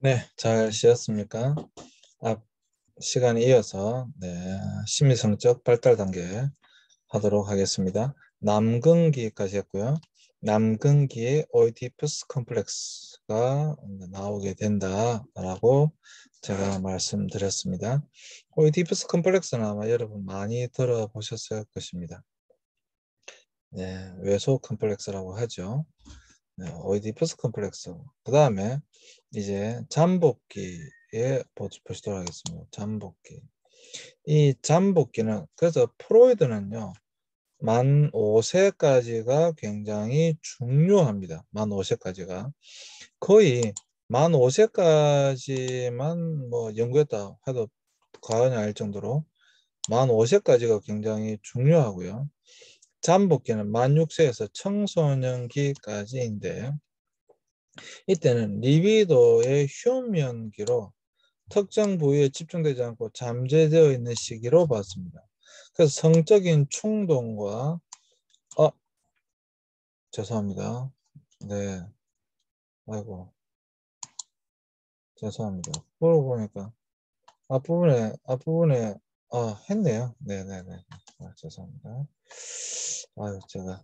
네, 잘 쉬었습니까? 앞 시간에 이어서 심리성적 발달 단계 하도록 하겠습니다. 남근기까지 했고요. 남근기에 오이디푸스 컴플렉스가 나오게 된다라고 제가 말씀드렸습니다. 오이디푸스 컴플렉스는 아마 여러분 많이 들어보셨을 것입니다. 네, 외소 컴플렉스라고 하죠. 네, 오이디푸스 컴플렉스. 그 다음에 이제 잠복기에 보시도록 하겠습니다. 잠복기. 이 잠복기는 그래서 프로이드는요. 만 5세까지가 굉장히 중요합니다. 만 5세까지가 거의 만 5세까지만 뭐 연구했다 해도 과언이 아닐 정도로 만 5세까지가 굉장히 중요하고요. 잠복기는 만 6세에서 청소년기까지인데 이때는 리비도의 휴면기로 특정 부위에 집중되지 않고 잠재되어 있는 시기로 봤습니다. 그래서 성적인 충동과 죄송합니다. 네, 아이고 죄송합니다. 보니까 앞부분에 했네요. 네네네. 죄송합니다. 아유 제가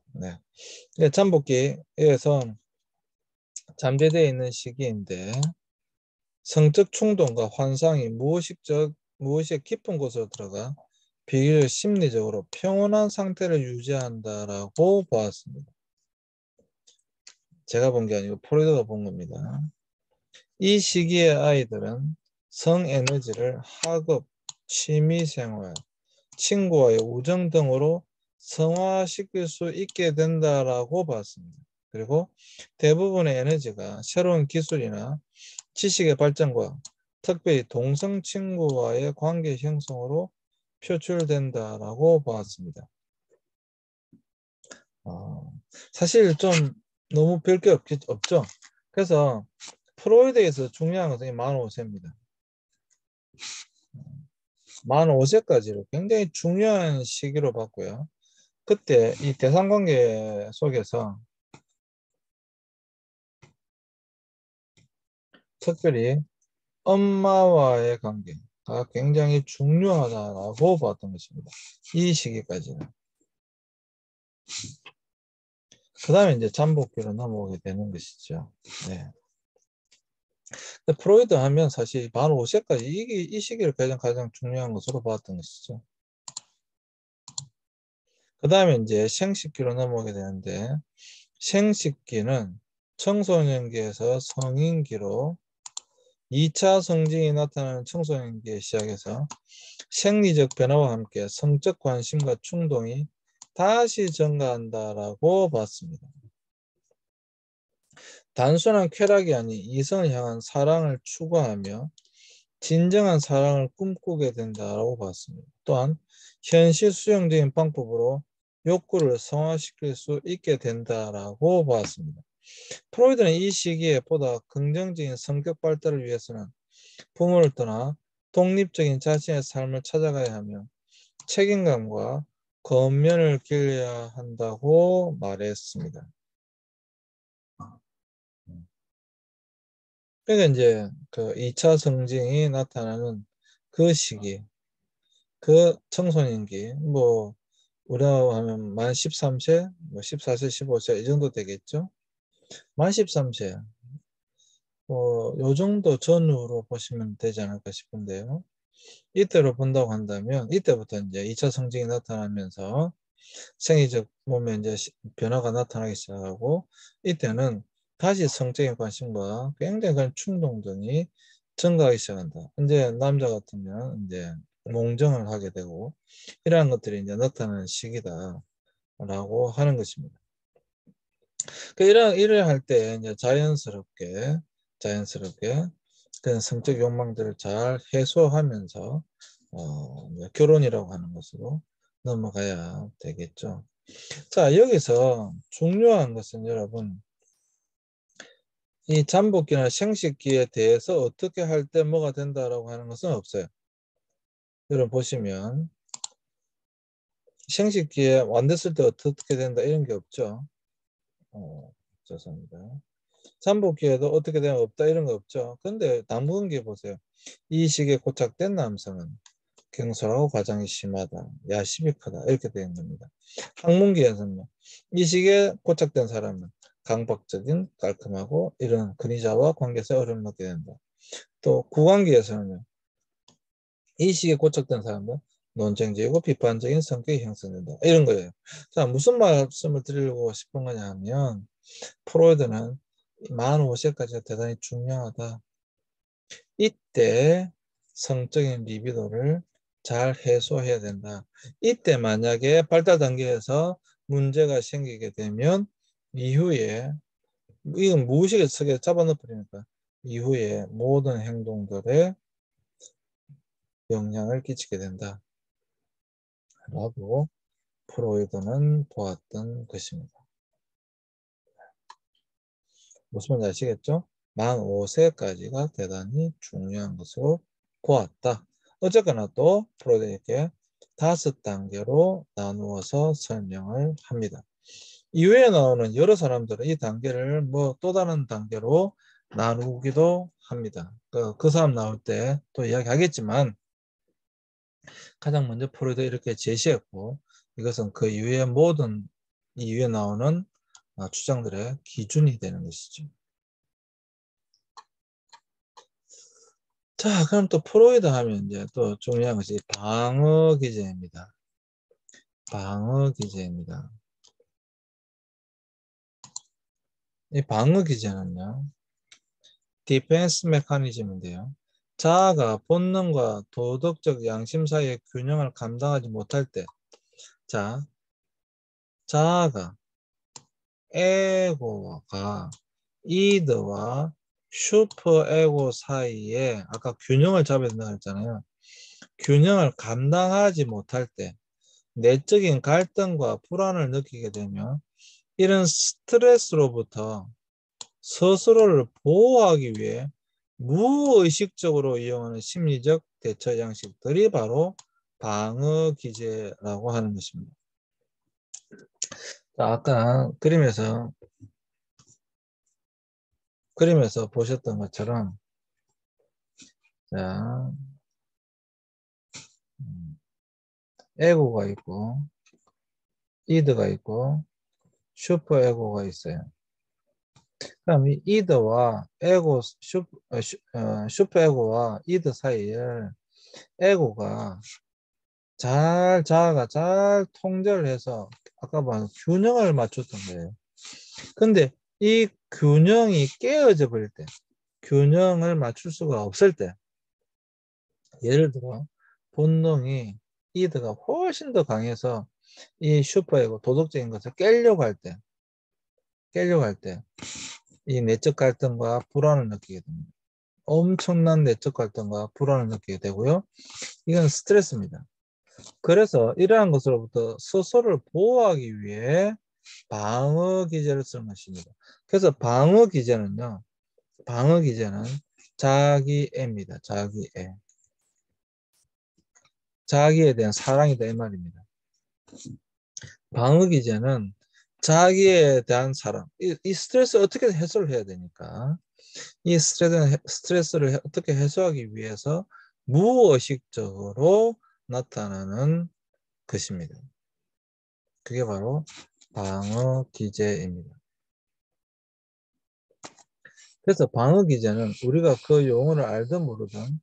잠복기에서 잠재되어 있는 시기인데 성적 충동과 환상이 무엇이 깊은 곳으로 들어가 비교적 심리적으로 평온한 상태를 유지한다라고 보았습니다. 제가 본 게 아니고 프로이드가 본 겁니다. 이 시기의 아이들은 성에너지를 학업, 취미생활, 친구와의 우정 등으로 성화시킬 수 있게 된다라고 봤습니다. 그리고 대부분의 에너지가 새로운 기술이나 지식의 발전과 특별히 동성 친구와의 관계 형성으로 표출된다라고 보았습니다. 사실 좀 너무 별 게 없죠. 그래서 프로이드에서 중요한 것은 만 5세입니다. 만 5세까지를 굉장히 중요한 시기로 봤고요. 그때 이 대상관계 속에서 특별히 엄마와의 관계가 굉장히 중요하다고 봤던 것입니다. 이 시기까지는. 그 다음에 이제 잠복기로 넘어오게 되는 것이죠. 네. 프로이드 하면 사실 만 5세까지 이 시기를 가장 중요한 것으로 봤던 것이죠. 그 다음에 이제 생식기로 넘어오게 되는데 생식기는 청소년기에서 성인기로 2차 성징이 나타나는 청소년기에 시작해서 생리적 변화와 함께 성적 관심과 충동이 다시 증가한다라고 봤습니다. 단순한 쾌락이 아닌 이성을 향한 사랑을 추구하며 진정한 사랑을 꿈꾸게 된다고 봤습니다. 또한 현실 수용적인 방법으로 욕구를 성화시킬 수 있게 된다라고 봤습니다. 프로이드는 이 시기에 보다 긍정적인 성격 발달을 위해서는 부모를 떠나 독립적인 자신의 삶을 찾아가야 하며 책임감과 권면을 길러야 한다고 말했습니다. 그러니까 이제 그 2차 성징이 나타나는 그 시기, 그 청소년기, 뭐 우리나라로 하면 만 13세, 뭐 14세, 15세 이 정도 되겠죠. 만 13세, 요 정도 전후로 보시면 되지 않을까 싶은데요. 이때로 본다고 한다면 이때부터 이제 2차 성징이 나타나면서 생리적 몸에 이제 변화가 나타나기 시작하고 이때는 다시 성적인 관심과 굉장히 큰 충동 등이 증가하기 시작한다. 이제 남자 같으면 이제 몽정을 하게 되고 이러한 것들이 이제 나타나는 시기다라고 하는 것입니다. 그 이런 일을 할 때 이제 자연스럽게 그런 성적 욕망들을 잘 해소하면서 결혼이라고 하는 것으로 넘어가야 되겠죠. 자, 여기서 중요한 것은 여러분, 이 잠복기나 생식기에 대해서 어떻게 할 때 뭐가 된다라고 하는 것은 없어요. 여러분 보시면 생식기에 완됐을 때 어떻게 된다 이런 게 없죠. 죄송합니다. 잠복기에도 어떻게 되면 없다 이런 거 없죠. 근데 남궁기 보세요. 이 시기에 고착된 남성은 경솔하고 과장이 심하다. 야심이 크다. 이렇게 되는 겁니다. 학문기에서는요. 이 시기에 고착된 사람은 강박적인 깔끔하고 이런 근위자와 관계에서 어려움을 겪게 된다. 또 구관기에서는요. 이 시기에 고착된 사람은 논쟁적이고 비판적인 성격이 형성된다. 이런 거예요. 자, 무슨 말씀을 드리고 싶은 거냐 하면 프로이드는 만 5세까지가 대단히 중요하다. 이때 성적인 리비도를 잘 해소해야 된다. 이때 만약에 발달 단계에서 문제가 생기게 되면 이후에 이건 무의식의 속에 잡아넣어버리니까 이후에 모든 행동들에 영향을 끼치게 된다. 라고 프로이드는 보았던 것입니다. 무슨 말인지 아시겠죠? 만 5세까지가 대단히 중요한 것으로 보았다. 어쨌거나 또 프로이드에게 5단계로 나누어서 설명을 합니다. 이후에 나오는 여러 사람들은 이 단계를 뭐 또 다른 단계로 나누기도 합니다. 그 사람 나올 때 또 이야기하겠지만 가장 먼저 프로이드 이렇게 제시했고 이것은 그 이후에 모든 이후에 나오는 주장들의 기준이 되는 것이죠. 자, 그럼 또 프로이드 하면 이제 또 중요한 것이 방어 기제입니다. 방어 기제입니다. 이 방어 기제는요, 디펜스 메커니즘인데요. 자아가 본능과 도덕적 양심 사이의 균형을 감당하지 못할 때, 자, 자아가 에고가 이드와 슈퍼에고 사이에 아까 균형을 잡아야 된다고 했잖아요. 균형을 감당하지 못할 때 내적인 갈등과 불안을 느끼게 되면 이런 스트레스로부터 스스로를 보호하기 위해 무의식적으로 이용하는 심리적 대처 양식들이 바로 방어 기제라고 하는 것입니다. 자, 아까 그림에서 보셨던 것처럼 자, 에고가 있고 이드가 있고 슈퍼 에고가 있어요. 그럼 이 이드와 슈퍼 에고와 이드 사이에 에고가 자아가 잘 통제를 해서 아까 봐 균형을 맞췄던 거예요. 근데 이 균형이 깨어져 버릴 때, 균형을 맞출 수가 없을 때, 예를 들어 본능이 이드가 훨씬 더 강해서 이 슈퍼에고 도덕적인 것을 깨려고 할 때, 이 내적 갈등과 불안을 느끼게 됩니다. 엄청난 내적 갈등과 불안을 느끼게 되고요. 이건 스트레스입니다. 그래서 이러한 것으로부터 스스로를 보호하기 위해 방어 기제를 쓰는 것입니다. 그래서 방어 기제는 자기애입니다. 자기애. 자기에 대한 사랑이다 이 말입니다. 방어 기제는 자기에 대한 사랑. 이 스트레스를 어떻게 해소를 해야 되니까 이 스트레스를 어떻게 해소하기 위해서 무의식적으로 나타나는 것입니다. 그게 바로 방어 기제입니다. 그래서 방어 기제는 우리가 그 용어를 알든 모르든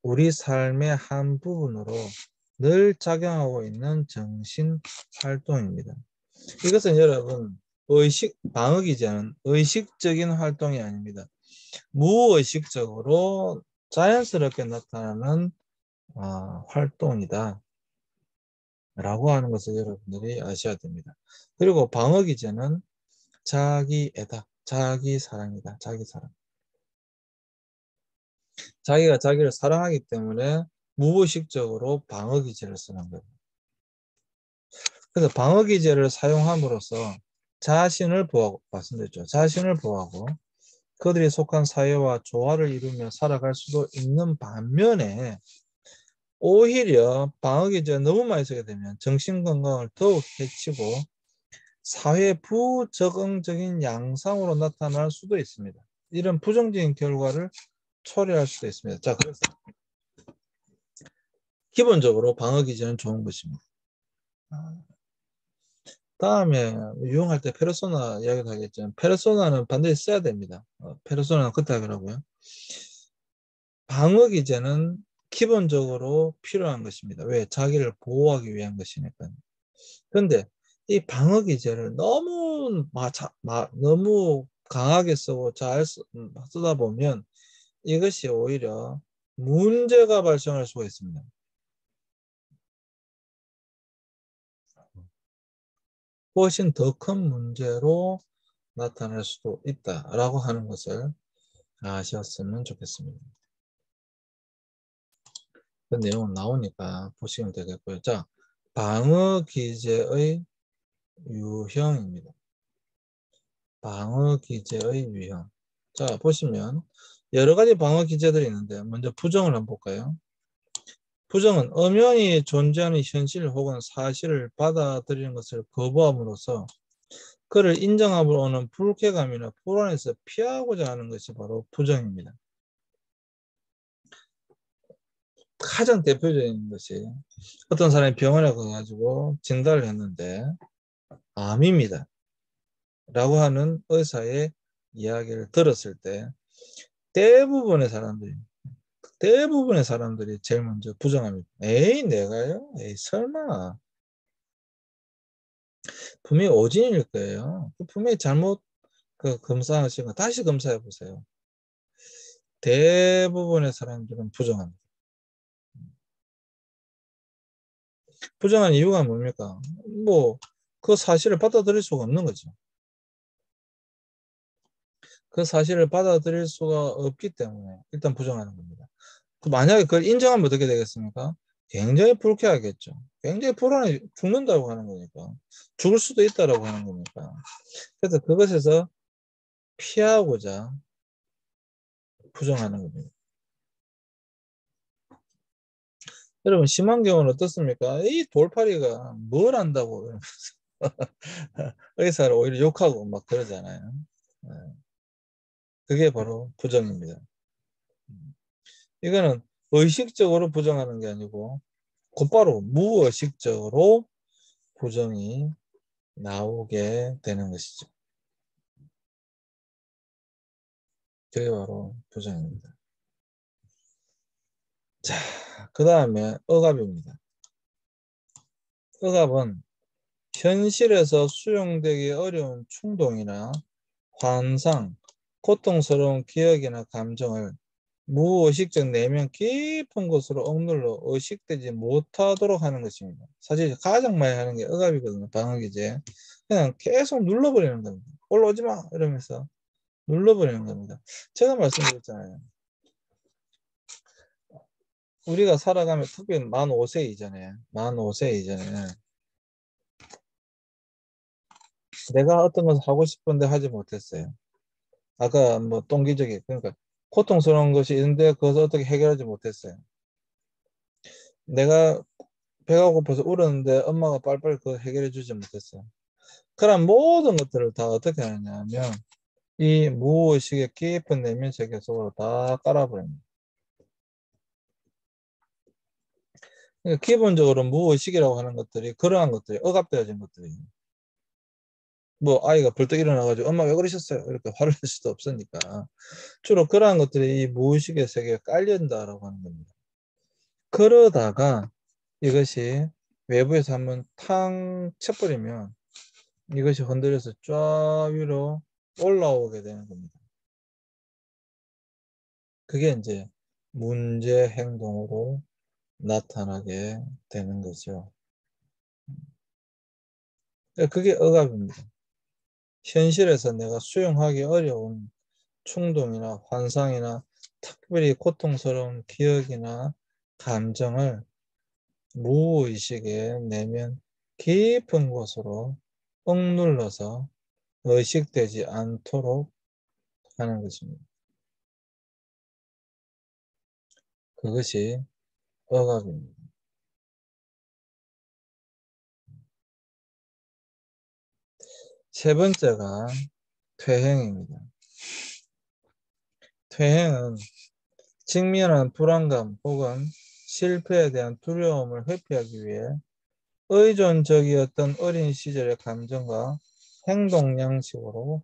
우리 삶의 한 부분으로 늘 작용하고 있는 정신 활동입니다. 이것은 여러분 방어 기제는 의식적인 활동이 아닙니다. 무의식적으로 자연스럽게 나타나는 활동이다 라고 하는 것을 여러분들이 아셔야 됩니다. 그리고 방어 기제는 자기애다. 자기 사랑이다. 자기 사랑. 자기가 자기를 사랑하기 때문에 무의식적으로 방어 기제를 쓰는 거예요. 그래서 방어 기제를 사용함으로써 자신을 보호하고, 말씀드렸죠. 자신을 보호하고 그들이 속한 사회와 조화를 이루며 살아갈 수도 있는 반면에 오히려 방어 기제를 너무 많이 쓰게 되면 정신 건강을 더욱 해치고 사회 부적응적인 양상으로 나타날 수도 있습니다. 이런 부정적인 결과를 초래할 수도 있습니다. 자, 그래서 기본적으로 방어 기제는 좋은 것입니다. 다음에 유용할 때 페르소나 이야기도 하겠지만 페르소나는 반드시 써야 됩니다. 페르소나는 그때 하더라고요. 방어 기제는 기본적으로 필요한 것입니다. 왜? 자기를 보호하기 위한 것이니까. 그런데 이 방어 기제를 너무 강하게 쓰고 잘 쓰다 보면 이것이 오히려 문제가 발생할 수가 있습니다. 훨씬 더 큰 문제로 나타날 수도 있다라고 하는 것을 아셨으면 좋겠습니다. 그 내용은 나오니까 보시면 되겠고요. 자, 방어 기제의 유형입니다. 방어 기제의 유형. 자, 보시면 여러 가지 방어 기제들이 있는데 먼저 부정을 한번 볼까요? 부정은 엄연히 존재하는 현실 혹은 사실을 받아들이는 것을 거부함으로써 그를 인정함으로 오는 불쾌감이나 불안에서 피하고자 하는 것이 바로 부정입니다. 가장 대표적인 것이 어떤 사람이 병원에 가가지고 진단을 했는데 암입니다. 라고 하는 의사의 이야기를 들었을 때 대부분의 사람들이 제일 먼저 부정합니다. 에이 내가요? 에이 설마. 분명히 오진일 거예요. 분명히 잘못 검사하신 거 다시 검사해 보세요. 대부분의 사람들은 부정합니다. 부정한 이유가 뭡니까? 뭐 그 사실을 받아들일 수가 없는 거죠. 그 사실을 받아들일 수가 없기 때문에 일단 부정하는 겁니다. 만약에 그걸 인정하면 어떻게 되겠습니까? 굉장히 불쾌하겠죠. 굉장히 불안해 죽는다고 하는 거니까. 죽을 수도 있다라고 하는 거니까. 그래서 그것에서 피하고자 부정하는 겁니다. 여러분 심한 경우는 어떻습니까? 이 돌팔이가 뭘 안다고 의사를 오히려 욕하고 막 그러잖아요. 네. 그게 바로 부정입니다. 이거는 의식적으로 부정하는 게 아니고 곧바로 무의식적으로 부정이 나오게 되는 것이죠. 그게 바로 부정입니다. 자, 그 다음에 억압입니다. 억압은 현실에서 수용되기 어려운 충동이나 환상, 고통스러운 기억이나 감정을 무의식적 내면 깊은 곳으로 억눌러 의식되지 못하도록 하는 것입니다. 사실 가장 많이 하는 게 억압이거든요. 방어기제. 그냥 계속 눌러버리는 겁니다. 올라오지 마! 이러면서 눌러버리는 겁니다. 제가 말씀드렸잖아요. 우리가 살아가면 특히 만 5세 이전에 내가 어떤 것을 하고 싶은데 하지 못했어요. 아까 뭐 동기적인 그러니까 고통스러운 것이 있는데 그것을 어떻게 해결하지 못했어요. 내가 배가 고파서 울었는데 엄마가 빨리빨리 그거 해결해 주지 못했어요. 그런 모든 것들을 다 어떻게 하냐면 이 무의식의 깊은 내면 세계 속으로 다 깔아버립니다. 그러니까 기본적으로 무의식이라고 하는 것들이 그러한 것들이 억압되어진 것들이에요. 뭐 아이가 벌떡 일어나가지고 엄마 왜 그러셨어요? 이렇게 화를 낼 수도 없으니까 주로 그러한 것들이 이 무의식의 세계에 깔린다라고 하는 겁니다. 그러다가 이것이 외부에서 한번 탕 쳐버리면 이것이 흔들려서 쫙 위로 올라오게 되는 겁니다. 그게 이제 문제 행동으로 나타나게 되는 거죠. 그게 억압입니다. 현실에서 내가 수용하기 어려운 충동이나 환상이나 특별히 고통스러운 기억이나 감정을 무의식에 내면 깊은 곳으로 억눌러서 의식되지 않도록 하는 것입니다. 그것이 억압입니다. 세 번째가 퇴행입니다. 퇴행은 직면한 불안감 혹은 실패에 대한 두려움을 회피하기 위해 의존적이었던 어린 시절의 감정과 행동 양식으로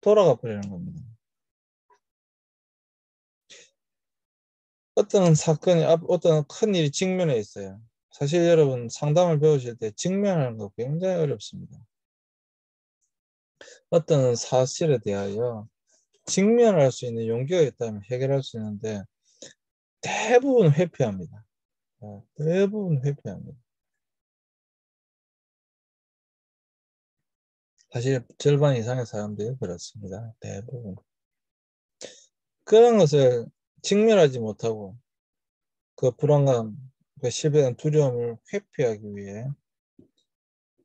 돌아가 버리는 겁니다. 어떤 사건이, 어떤 큰 일이 직면해 있어요. 사실 여러분 상담을 배우실 때 직면하는 거 굉장히 어렵습니다. 어떤 사실에 대하여 직면할 수 있는 용기가 있다면 해결할 수 있는데 대부분 회피합니다. 대부분 회피합니다. 사실 절반 이상의 사람들이 그렇습니다. 대부분. 그런 것을 직면하지 못하고 그 불안감, 그 실패한 두려움을 회피하기 위해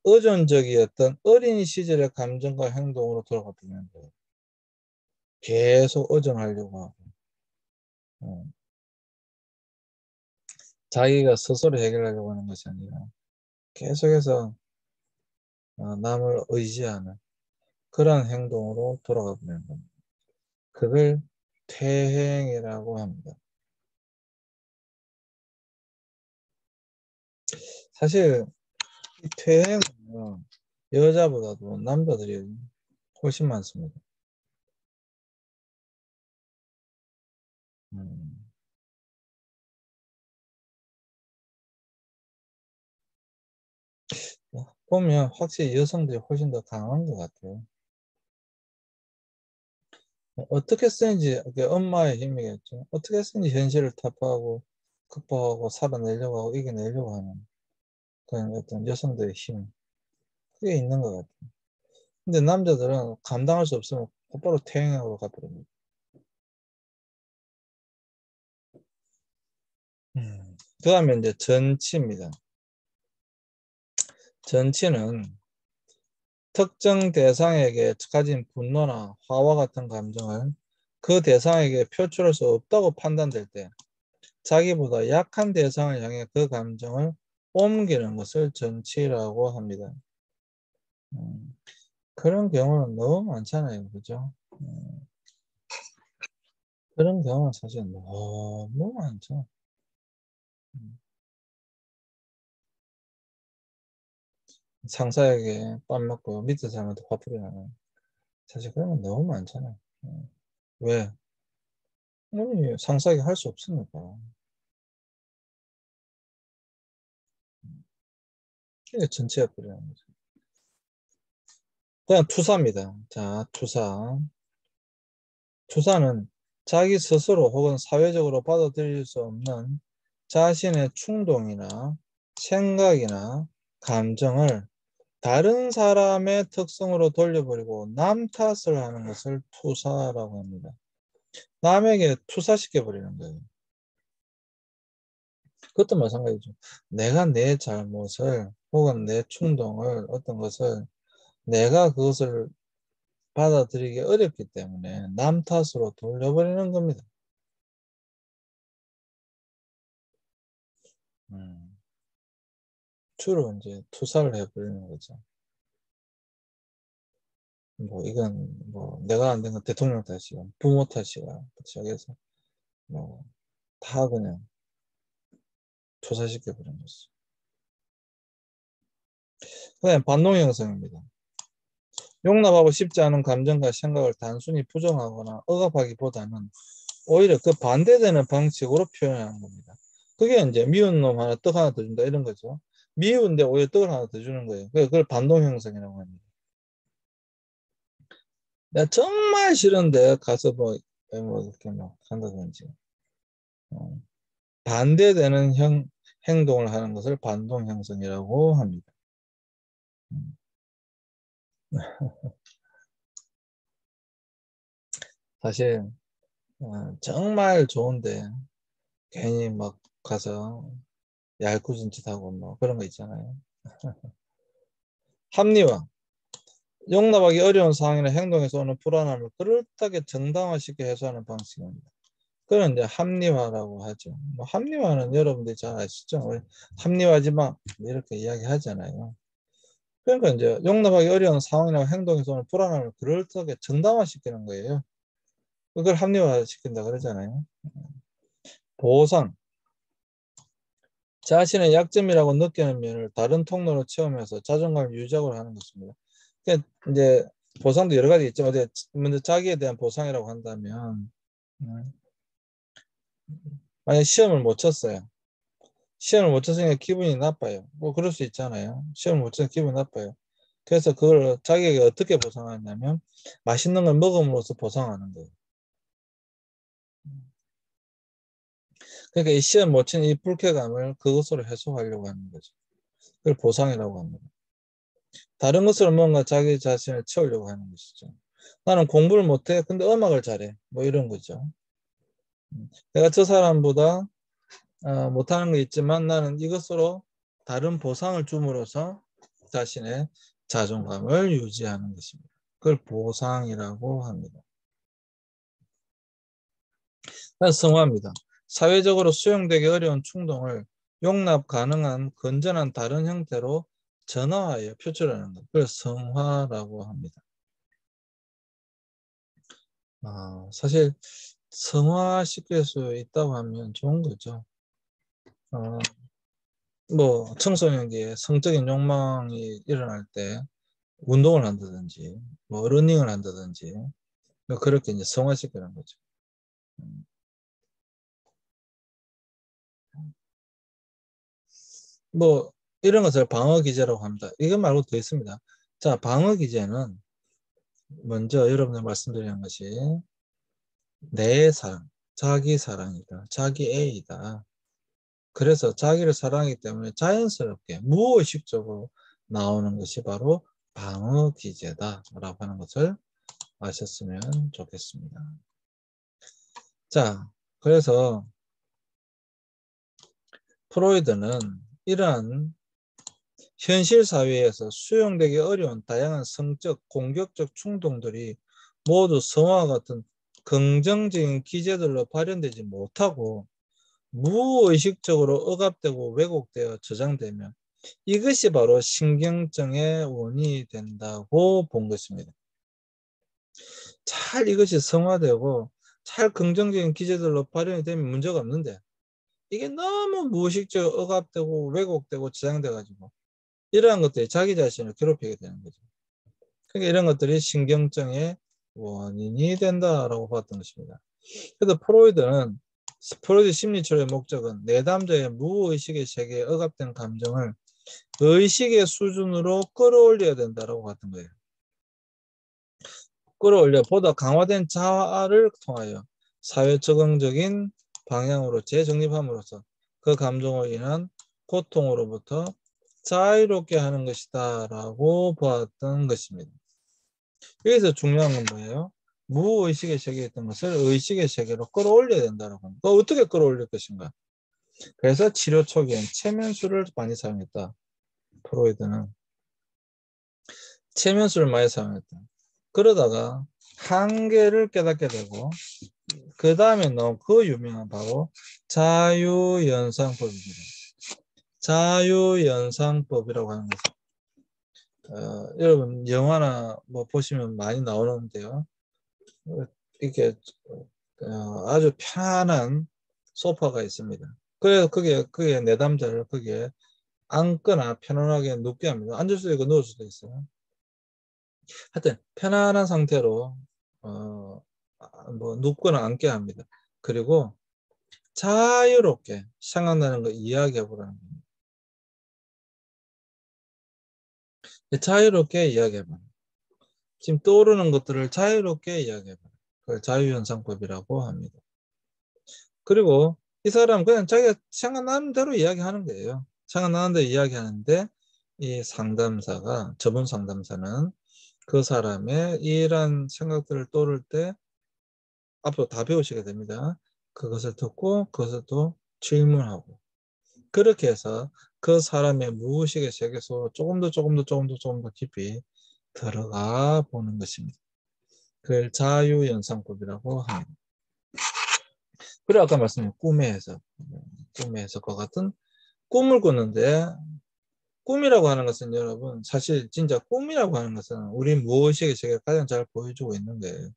의존적이었던 어린 시절의 감정과 행동으로 돌아가 버리는 거예요. 계속 의존하려고 하고 자기가 스스로 해결하려고 하는 것이 아니라 계속해서 남을 의지하는 그런 행동으로 돌아가 버리는 겁니다. 그걸 퇴행이라고 합니다. 사실 이 퇴행은 여자보다도 남자들이 훨씬 많습니다. 음. 보면 확실히 여성들이 훨씬 더 강한 것 같아요. 어떻게 쓰는지 엄마의 힘이겠죠. 어떻게 쓰는지 현실을 타파하고 극복하고 살아내려고 하고 이겨내려고 하는 그런 어떤 여성들의 힘 그게 있는 것 같아요. 근데 남자들은 감당할 수 없으면 곧바로 퇴행하고 가버립니다. 그 다음에 이제 전치입니다. 전치는 특정 대상에게 가진 분노나 화와 같은 감정을 그 대상에게 표출할 수 없다고 판단될 때 자기보다 약한 대상을 향해 그 감정을 옮기는 것을 전치라고 합니다. 그런 경우는 너무 많잖아요. 그죠? 그런 경우는 사실 너무 많죠. 상사에게 밥 먹고 밑에 사람한테 화풀이 하는 사실 그런 건 너무 많잖아요. 왜? 아니, 상사에게 할 수 없으니까. 이게 전체가 뿌리는 거죠. 그냥 투사입니다. 자, 투사. 투사는 자기 스스로 혹은 사회적으로 받아들일 수 없는 자신의 충동이나 생각이나 감정을 다른 사람의 특성으로 돌려버리고 남 탓을 하는 것을 투사라고 합니다. 남에게 투사시켜버리는 거예요. 그것도 마찬가지죠. 내가 내 잘못을 혹은 내 충동을 어떤 것을 내가 그것을 받아들이기 어렵기 때문에 남 탓으로 돌려버리는 겁니다. 음, 주로 이제 투사를 해버리는 거죠. 뭐 이건 뭐 내가 안 된 건 대통령 탓이야, 부모 탓이야, 시작해서 뭐 다 그냥 투사시켜버리는 거죠. 그다음 반동 형성입니다. 용납하고 싶지 않은 감정과 생각을 단순히 부정하거나 억압하기보다는 오히려 그 반대되는 방식으로 표현하는 겁니다. 그게 이제 미운 놈 하나 떡 하나 더 준다 이런 거죠. 미운데 오히려 떡을 하나 더 주는 거예요. 그걸 반동 형성이라고 합니다. 내가 정말 싫은데 가서 뭐 이렇게 뭐 한다든지 어, 반대되는 행동을 하는 것을 반동 형성이라고 합니다. 음. 사실 정말 좋은데 괜히 막 가서 얄궂은 짓 하고 뭐 그런 거 있잖아요. 합리화. 용납하기 어려운 상황이나 행동에서 오는 불안함을 그럴듯하게 정당화시켜 해소하는 방식입니다. 그건 이제 합리화라고 하죠. 뭐 합리화는 여러분들이 잘 아시죠? 합리화하지 마 이렇게 이야기하잖아요. 그러니까 이제 용납하기 어려운 상황이나 행동에서 오는 불안함을 그럴듯하게 정당화시키는 거예요. 그걸 합리화시킨다 그러잖아요. 보상. 자신의 약점이라고 느끼는 면을 다른 통로로 체험해서 자존감을 유지하고 하는 것입니다. 그러니까 이제 보상도 여러 가지 있죠. 어디 먼저 자기에 대한 보상이라고 한다면 만약 시험을 못 쳤어요. 시험을 못 쳤으니까 기분이 나빠요. 뭐 그럴 수 있잖아요. 시험을 못 쳐서 기분이 나빠요. 그래서 그걸 자기에게 어떻게 보상하냐면 맛있는 걸 먹음으로써 보상하는 거예요. 그러니까 이 시험 못 친 이 불쾌감을 그것으로 해소하려고 하는 거죠. 그걸 보상이라고 합니다. 다른 것으로 뭔가 자기 자신을 채우려고 하는 것이죠. 나는 공부를 못해. 근데 음악을 잘해. 뭐 이런 거죠. 내가 저 사람보다 못하는 게 있지만 나는 이것으로 다른 보상을 줌으로써 자신의 자존감을 유지하는 것입니다. 그걸 보상이라고 합니다. 성화입니다. 사회적으로 수용되기 어려운 충동을 용납 가능한 건전한 다른 형태로 전화하여 표출하는 것. 그걸 성화라고 합니다. 사실 성화시킬 수 있다고 하면 좋은 거죠. 뭐 청소년기에 성적인 욕망이 일어날 때 운동을 한다든지 뭐 러닝을 한다든지 뭐 그렇게 이제 성화시키는 거죠. 뭐 이런 것을 방어 기제라고 합니다. 이것 말고 더 있습니다. 자, 방어 기제는 먼저 여러분들 말씀드리는 것이 내 사랑, 자기 사랑이다, 자기 애이다. 그래서 자기를 사랑하기 때문에 자연스럽게 무의식적으로 나오는 것이 바로 방어 기제다라고 하는 것을 아셨으면 좋겠습니다. 자, 그래서 프로이드는 이러한 현실 사회에서 수용되기 어려운 다양한 성적, 공격적 충동들이 모두 성화 같은 긍정적인 기제들로 발현되지 못하고 무의식적으로 억압되고 왜곡되어 저장되면 이것이 바로 신경증의 원인이 된다고 본 것입니다. 잘 이것이 성화되고 잘 긍정적인 기제들로 발현이 되면 문제가 없는데 이게 너무 무의식적으로 억압되고 왜곡되고 저장돼 가지고 이러한 것들이 자기 자신을 괴롭히게 되는 거죠. 그러니까 이런 것들이 신경증의 원인이 된다라고 봤던 것입니다. 그래서 프로이드 심리치료의 목적은 내담자의 무의식의 세계에 억압된 감정을 의식의 수준으로 끌어올려야 된다라고 봤던 거예요. 끌어올려 보다 강화된 자아를 통하여 사회 적응적인 방향으로 재정립함으로써 그 감정으로 인한 고통으로부터 자유롭게 하는 것이다 라고 보았던 것입니다. 여기서 중요한 건 뭐예요? 무의식의 세계에 있던 것을 의식의 세계로 끌어올려야 된다고 합니다. 어떻게 끌어올릴 것인가? 그래서 치료 초기엔 최면술을 많이 사용했다. 프로이드는 최면술을 많이 사용했다. 그러다가 한계를 깨닫게 되고 그 다음에 나온 그 유명한 바로 자유연상법입니다. 자유연상법이라고 하는 거죠. 여러분 영화나 뭐 보시면 많이 나오는데요. 이렇게 아주 편안한 소파가 있습니다. 그래서 그게 내담자를 거기에 앉거나 편안하게 눕게 합니다. 앉을 수도 있고 누울 수도 있어요. 하여튼 편안한 상태로 뭐 눕거나 앉게 합니다. 그리고 자유롭게 생각나는 거 이야기해 보라는 겁니다. 자유롭게 이야기해 봐. 지금 떠오르는 것들을 자유롭게 이야기해 봐. 그걸 자유연상법이라고 합니다. 그리고 이 사람 그냥 자기가 생각나는 대로 이야기하는 거예요. 생각나는 대로 이야기하는데 이 상담사가 저분 상담사는 그 사람의 이런 생각들을 떠오를 때 앞으로 다 배우시게 됩니다. 그것을 듣고 그것을 또 질문하고 그렇게 해서 그 사람의 무의식의 세계 속으로 조금 더 깊이 들어가 보는 것입니다. 그걸 자유연상법이라고 합니다. 그리고 아까 말씀드린 꿈의 해석과 같은 꿈을 꾸는데 꿈이라고 하는 것은 여러분 사실 진짜 꿈이라고 하는 것은 우리 무의식의 세계를 가장 잘 보여주고 있는 거예요.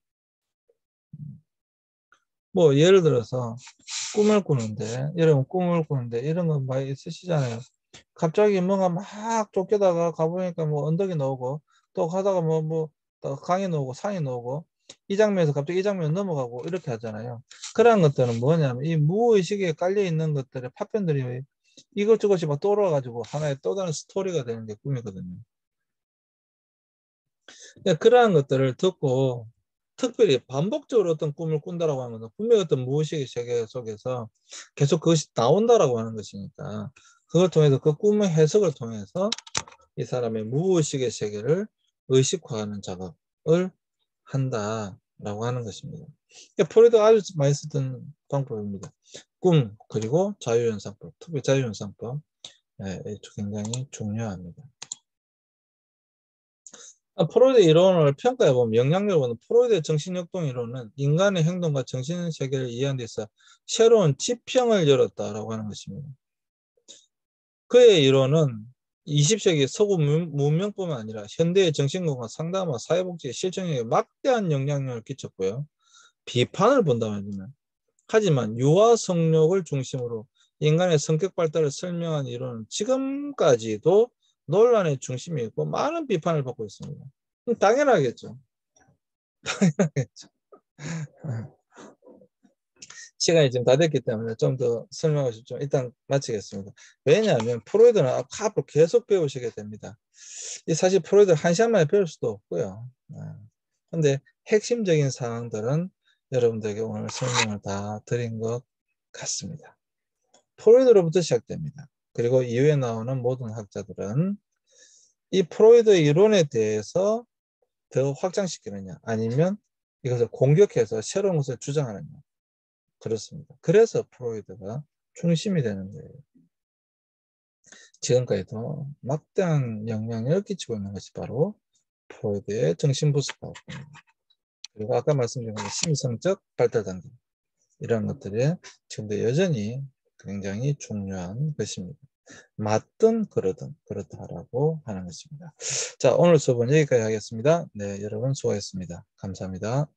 뭐 예를 들어서 꿈을 꾸는데 여러분 꿈을 꾸는데 이런 거 많이 있으시잖아요. 갑자기 뭔가 막 쫓기다가 가보니까 뭐 언덕이 나오고 또 가다가 또 강이 나오고 산이 나오고 이 장면에서 갑자기 이 장면 넘어가고 이렇게 하잖아요. 그런 것들은 뭐냐면 이 무의식에 깔려 있는 것들의 파편들이 이것저것이 막 돌아가지고 하나의 또 다른 스토리가 되는 게 꿈이거든요. 그러니까 그러한 것들을 듣고 특별히 반복적으로 어떤 꿈을 꾼다라고 하는 것은 분명히 어떤 무의식의 세계 속에서 계속 그것이 나온다라고 하는 것이니까 그걸 통해서 그 꿈의 해석을 통해서 이 사람의 무의식의 세계를 의식화하는 작업을 한다라고 하는 것입니다. 그러니까 프로이드가 아주 많이 쓰던 방법입니다. 꿈 그리고 자유현상법, 특히 자유현상법 굉장히 중요합니다. 프로이드 이론을 평가해보면 영향력을 보는 프로이드의 정신역동 이론은 인간의 행동과 정신세계를 이해하는 데 있어 새로운 지평을 열었다라고 하는 것입니다. 그의 이론은 20세기 서구 문명뿐만 아니라 현대의 정신건강 상담과 사회복지 실천에 막대한 영향력을 끼쳤고요. 비판을 본다면 하지만 유아 성욕을 중심으로 인간의 성격 발달을 설명한 이론은 지금까지도 논란의 중심에 있고 많은 비판을 받고 있습니다. 당연하겠죠. 당연하겠죠. 시간이 지금 다 됐기 때문에 좀 더 설명을 좀 일단 마치겠습니다. 왜냐하면 프로이드는 앞으로 계속 배우시게 됩니다. 이 사실 프로이드 한 시간 만에 배울 수도 없고요. 근데 핵심적인 사항들은 여러분들에게 오늘 설명을 다 드린 것 같습니다. 프로이드로부터 시작됩니다. 그리고 이후에 나오는 모든 학자들은 이 프로이드 이론에 대해서 더 확장시키느냐 아니면 이것을 공격해서 새로운 것을 주장하느냐 그렇습니다. 그래서 프로이드가 중심이 되는 거예요. 지금까지도 막대한 영향을 끼치고 있는 것이 바로 프로이드의 정신분석학입니다. 그리고 아까 말씀드린 심성적 발달 단계 이런 것들이 지금도 여전히 굉장히 중요한 것입니다. 맞든 그러든 그렇다라고 하는 것입니다. 자, 오늘 수업은 여기까지 하겠습니다. 네, 여러분 수고하셨습니다. 감사합니다.